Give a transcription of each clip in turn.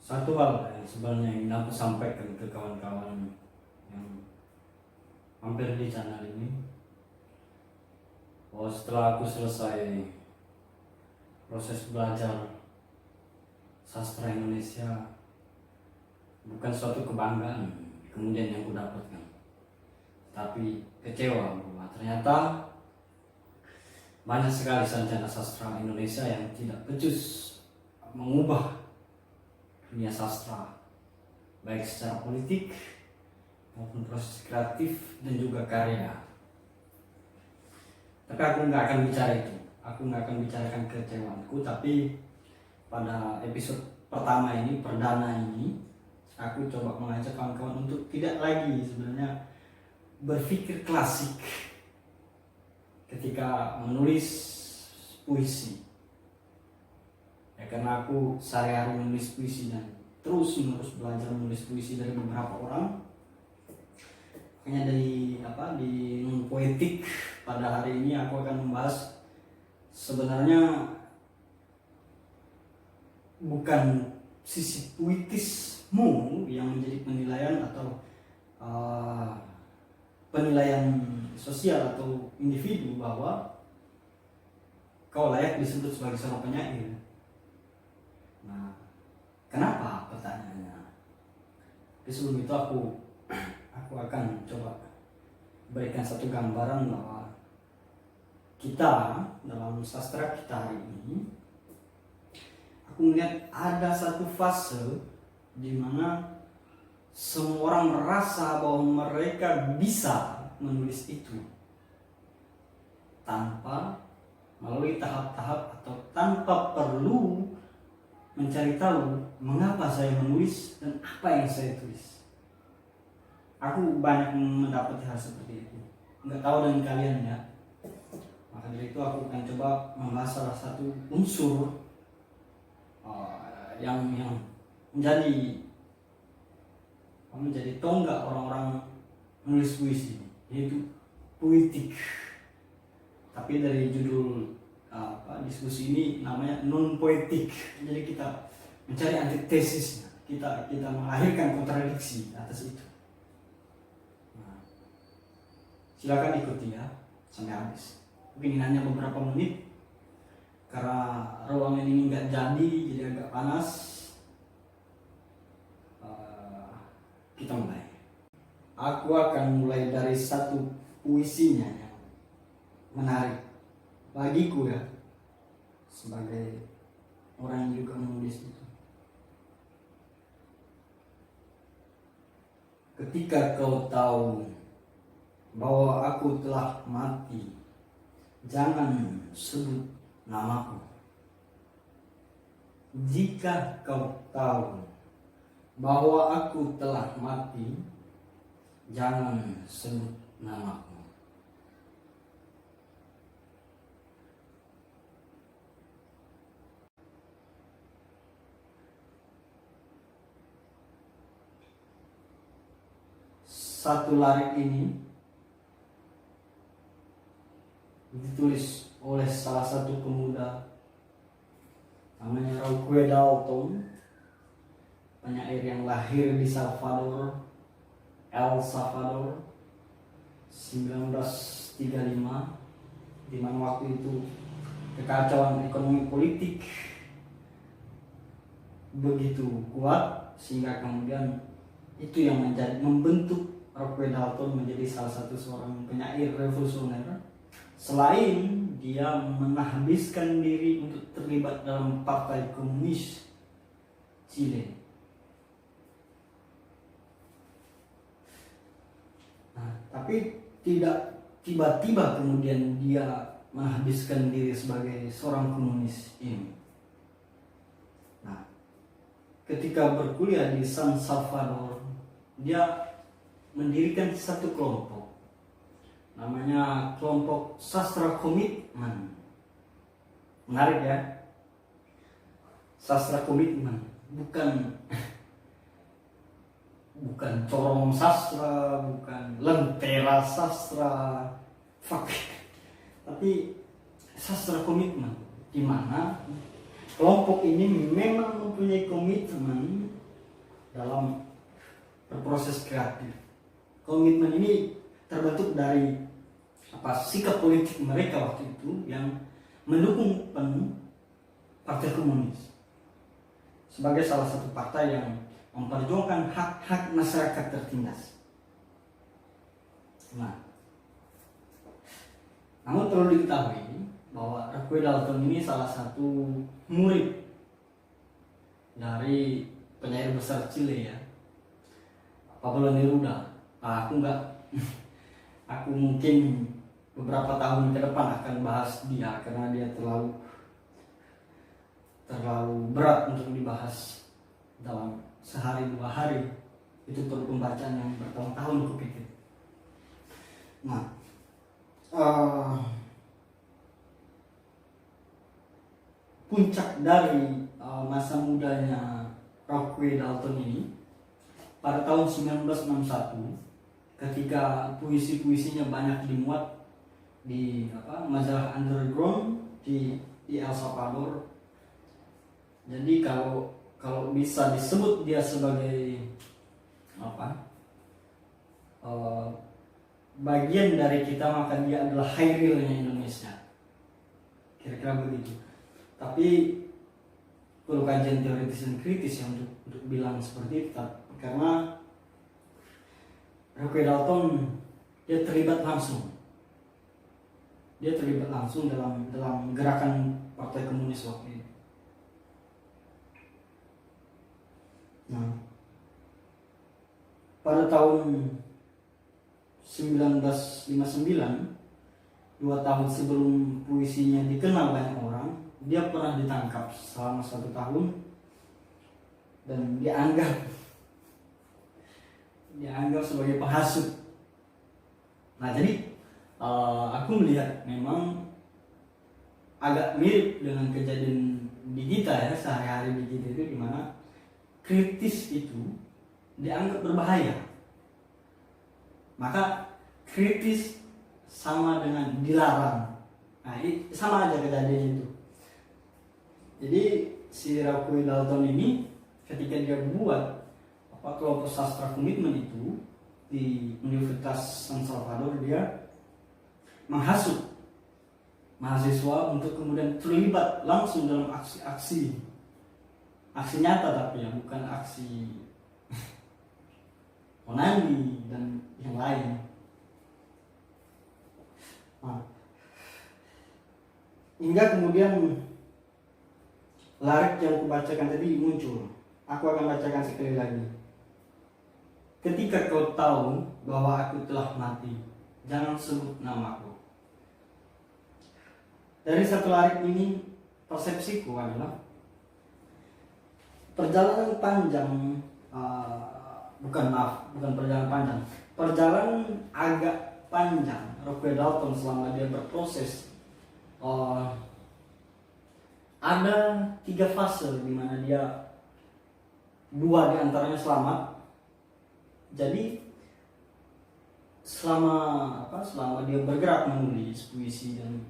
Satu hal yang sebenarnya ingin aku sampaikan ke kawan-kawan yang hampir di channel ini, bahwa setelah aku selesai proses belajar sastra Indonesia, bukan suatu kebanggaan kemudian yang aku dapatkan, tapi kecewa bahwa ternyata banyak sekali sarjana sastra Indonesia yang tidak becus mengubah dunia sastra, baik secara politik maupun proses kreatif dan juga karya. Tapi aku nggak akan bicara itu, aku nggak akan bicarakan kecewaanku. Tapi pada episode pertama ini, perdana ini, aku coba mengajak kawan-kawan untuk tidak lagi sebenarnya berpikir klasik ketika menulis puisi. Ya, karena aku sehari-hari menulis puisi dan terus-menerus belajar menulis puisi dari beberapa orang. Makanya di non poetik pada hari ini aku akan membahas sebenarnya bukan sisi puitismu yang menjadi penilaian atau penilaian sosial atau individu bahwa kau layak disebut sebagai seorang penyair. Nah, kenapa pertanyaannya? Tapi sebelum itu aku akan coba berikan satu gambaran bahwa kita dalam sastra kita hari ini, aku melihat ada satu fase di mana semua orang merasa bahwa mereka bisa menulis itu tanpa melalui tahap-tahap atau tanpa perlu mencari tahu mengapa saya menulis dan apa yang saya tulis. Aku banyak mendapati hal seperti itu. Nggak tahu dengan kalian ya. Maka dari itu aku akan coba membahas salah satu unsur yang menjadi tonggak orang-orang menulis puisi, yaitu puitik. Tapi dari judul diskusi ini namanya non poetik. Jadi kita mencari antitesisnya, kita melahirkan kontradiksi atas itu. Nah, silakan ikuti ya sampai habis. Mungkin hanya beberapa menit karena ruangan ini nggak jadi agak panas. Kita mulai. Aku akan mulai dari satu puisinya yang menarik bagiku ya, sebagai orang yang juga menulis itu. Ketika kau tahu bahwa aku telah mati, jangan sebut namaku. Jika kau tahu bahwa aku telah mati, jangan sebut namaku. Satu larik ini ditulis oleh salah satu pemuda namanya Roque Dalton, penyair yang lahir di El Salvador 1935, di mana waktu itu kekacauan ekonomi politik begitu kuat sehingga kemudian itu yang membentuk Roque Dalton menjadi salah satu seorang penyair revolusioner. Selain dia menghabiskan diri untuk terlibat dalam Partai Komunis Chile. Nah, tapi tidak tiba-tiba kemudian dia menghabiskan diri sebagai seorang komunis ini. Nah, ketika berkuliah di San Salvador, dia mendirikan satu kelompok, namanya kelompok sastra komitmen. Menarik ya, sastra komitmen, bukan corong sastra, bukan lentera sastra, tapi sastra komitmen, di mana kelompok ini memang mempunyai komitmen dalam berproses kreatif. Komitmen ini terbentuk dari sikap politik mereka waktu itu yang mendukung penuh Partai Komunis sebagai salah satu partai yang memperjuangkan hak-hak masyarakat tertindas. Namun perlu diketahui bahwa Roque Dalton ini salah satu murid dari penyair besar Chile ya, Pablo Neruda. Aku mungkin beberapa tahun ke depan akan bahas dia karena dia terlalu berat untuk dibahas dalam sehari 2 hari. Itu perlu pembacaan yang bertahun-tahun aku pikir. Puncak dari masa mudanya Roque Dalton ini pada tahun 1961 ketika puisi-puisinya banyak dimuat di majalah underground di El Salvador. Jadi kalau bisa disebut dia sebagai bagian dari kita, maka dia adalah Hairil-nya Indonesia, kira-kira begitu. Tapi perlu kajian teoritis dan kritis ya untuk bilang seperti itu, karena Roque Dalton dia terlibat langsung dalam gerakan Partai Komunis waktu itu. Pada tahun 1959, 2 tahun sebelum puisinya dikenal banyak orang, dia pernah ditangkap selama 1 tahun dan dianggap sebagai penghasut. Jadi aku melihat memang agak mirip dengan kejadian di kita ya, sehari-hari di kita itu, dimana kritis itu dianggap berbahaya. Maka kritis sama dengan dilarang. Sama aja kejadian itu. Jadi si Roque Dalton ini ketika dia buat kelompok sastra komitmen itu di Universitas San Salvador, dia menghasut mahasiswa untuk kemudian terlibat langsung dalam aksi nyata, tapi bukan aksi onani dan yang lain. Hingga kemudian larik yang kubacakan tadi muncul. Aku akan bacakan sekali lagi. Ketika kau tahu bahwa aku telah mati, jangan sebut namaku. Dari satu larik ini, persepsiku adalah perjalanan panjang, perjalanan agak panjang Roque Dalton selama dia berproses. Ada 3 fase di mana dia 2 diantaranya selamat. Jadi selama dia bergerak menulis puisi dan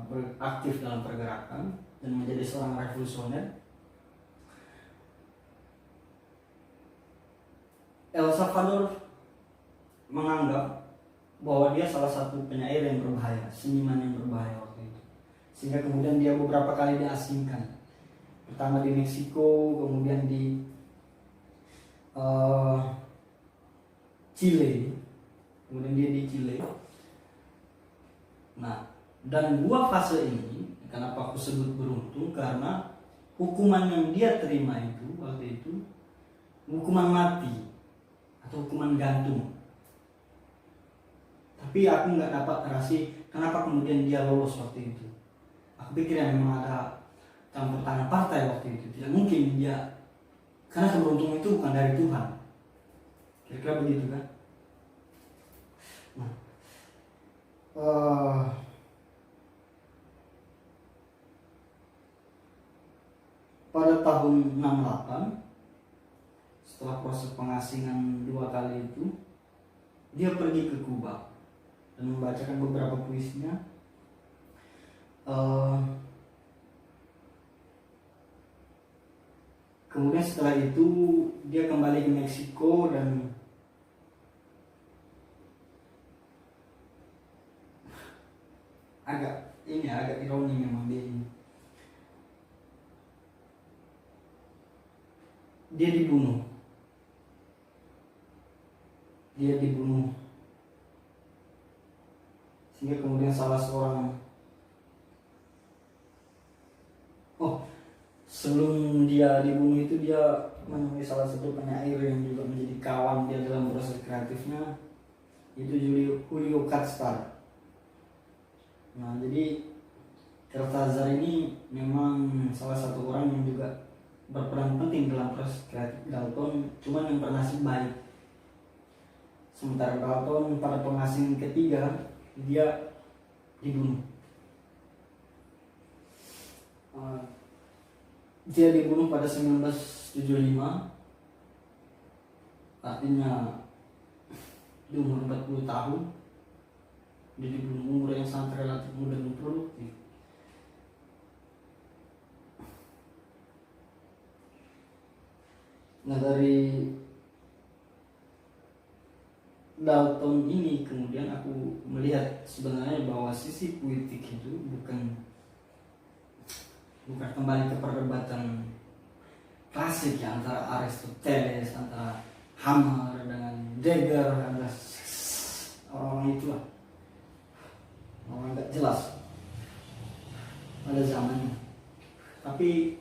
beraktif dalam pergerakan dan menjadi seorang revolusioner, El Salvador menganggap bahwa dia salah satu penyair yang berbahaya, seniman yang berbahaya waktu itu. Sehingga kemudian dia beberapa kali diasingkan. Pertama di Meksiko, kemudian di Chile, kemudian dia di Chile. Dan 2 fase ini, kenapa aku sebut beruntung, karena hukuman yang dia terima itu waktu itu hukuman mati atau hukuman gantung. Tapi aku nggak dapat terasi kenapa kemudian dia lolos waktu itu. Aku pikir memang ada campur tangan partai waktu itu. Tidak mungkin dia, karena keberuntungan itu bukan dari Tuhan. Kira-kira begitu kan? Pada tahun 68, setelah proses pengasingan 2 kali itu, dia pergi ke Kuba dan membacakan beberapa puisinya. Kemudian setelah itu dia kembali kembali ke Meksiko dan agak ironi memang dia dibunuh sehingga kemudian salah seorang sebelum dia dibunuh itu dia menemui salah satu penyair yang juga menjadi kawan dia dalam proses kreatifnya, itu Julio Cortázar. Nah, jadi Cortázar ini memang salah satu orang yang juga berperan penting dalam proses kreatif Dalton, cuman yang bernasib baik. Sementara Dalton pada pengasing ketiga dia dibunuh. Dia dibunuh pada 1975, artinya di umur 40 tahun. Dia dibunuh umur yang sangat relatif muda dan produktif. Nah, dari Dalton ini kemudian aku melihat sebenarnya bahwa sisi puitik itu bukan kembali ke perdebatan klasik ya, antara Aristoteles, antara Hammer dengan Degas, ada orang-orang itulah, orang nggak jelas pada zamannya. Tapi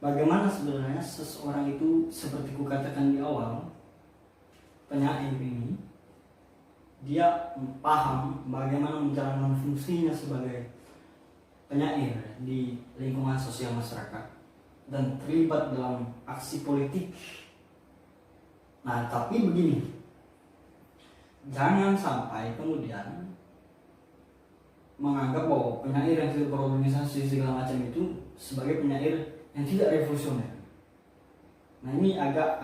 bagaimana sebenarnya seseorang itu, seperti kukatakan di awal, penyair ini dia paham bagaimana menjalankan fungsinya sebagai penyair di lingkungan sosial masyarakat dan terlibat dalam aksi politik. Nah, tapi begini, jangan sampai kemudian menganggap bahwa penyair yang tidak berorganisasi segala macam itu sebagai penyair yang tidak revolusioner. Nah, ini agak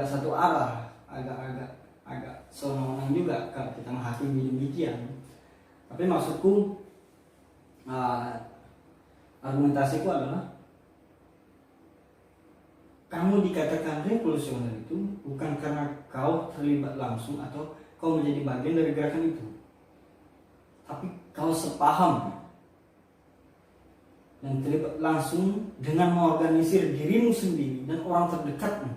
satu arah, agak sewenang-wenang juga kalau kita menghakimi demikian. Tapi maksudku, argumentasiku adalah kamu dikatakan revolusioner itu bukan karena kau terlibat langsung atau kau menjadi bagian dari gerakan itu, tapi kau sepaham dan terlibat langsung dengan mengorganisir dirimu sendiri dan orang terdekatmu.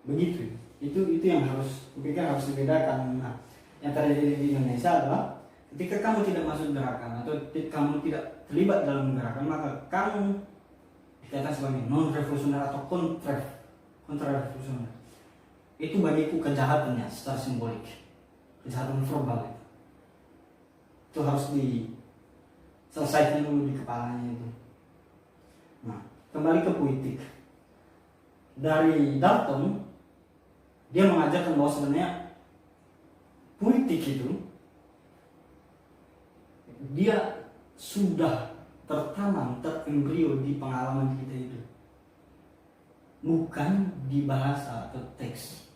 Begitu. Itu yang harus dibedakan. Nah, yang terjadi di Indonesia adalah ketika kamu tidak masuk gerakan atau kamu tidak terlibat dalam gerakan, maka kamu dikatakan sebagai non-revolusioner atau kontra-revolusioner. Itu bagiku kejahatannya secara simbolik, kejahatan verbal itu. Itu harus diselesaikan dulu di kepalanya itu. Nah, kembali ke puitik. Dari Dalton, dia mengajarkan bahwa sebenarnya puitik itu dia sudah tertanam, terembrio di pengalaman kita itu, bukan di bahasa atau teks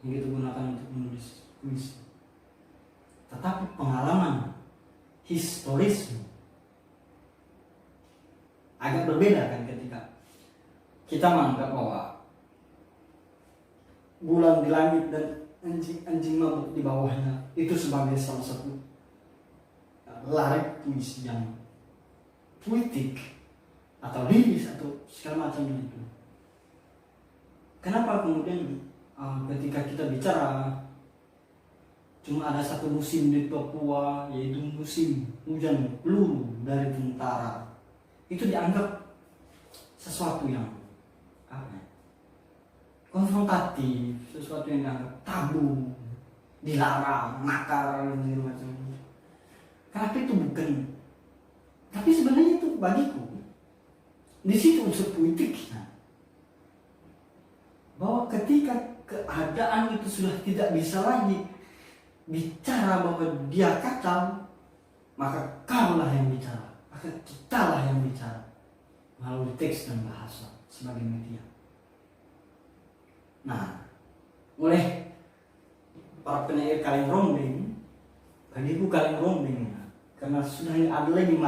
yang kita gunakan untuk menulis puisi, tetapi pengalaman historisme. Agak berbeda kan ketika kita menganggap bahwa bulan di langit dan anjing mabuk di bawahnya itu sebagai salah satu larik puisi yang puitik atau liris atau segala macam itu. Kenapa kemudian ketika kita bicara cuma ada satu musim di Papua, yaitu musim hujan peluru dari tentara, itu dianggap sesuatu yang konfrontatif, sesuatu yang dianggap tabu, dilarang, makar dan segala macam. Kenapa itu bukan? Tapi sebenarnya itu bagiku di situ unsur puitiknya, bahwa ketika keadaan itu sudah tidak bisa lagi bicara bahwa dia kacau, maka kaulah yang bicara, maka kitalah yang bicara melalui teks dan bahasa sebagai media. Nah, oleh para penyair kaleng rombeng, bagiku kaleng rombeng, karena sudah ada lagi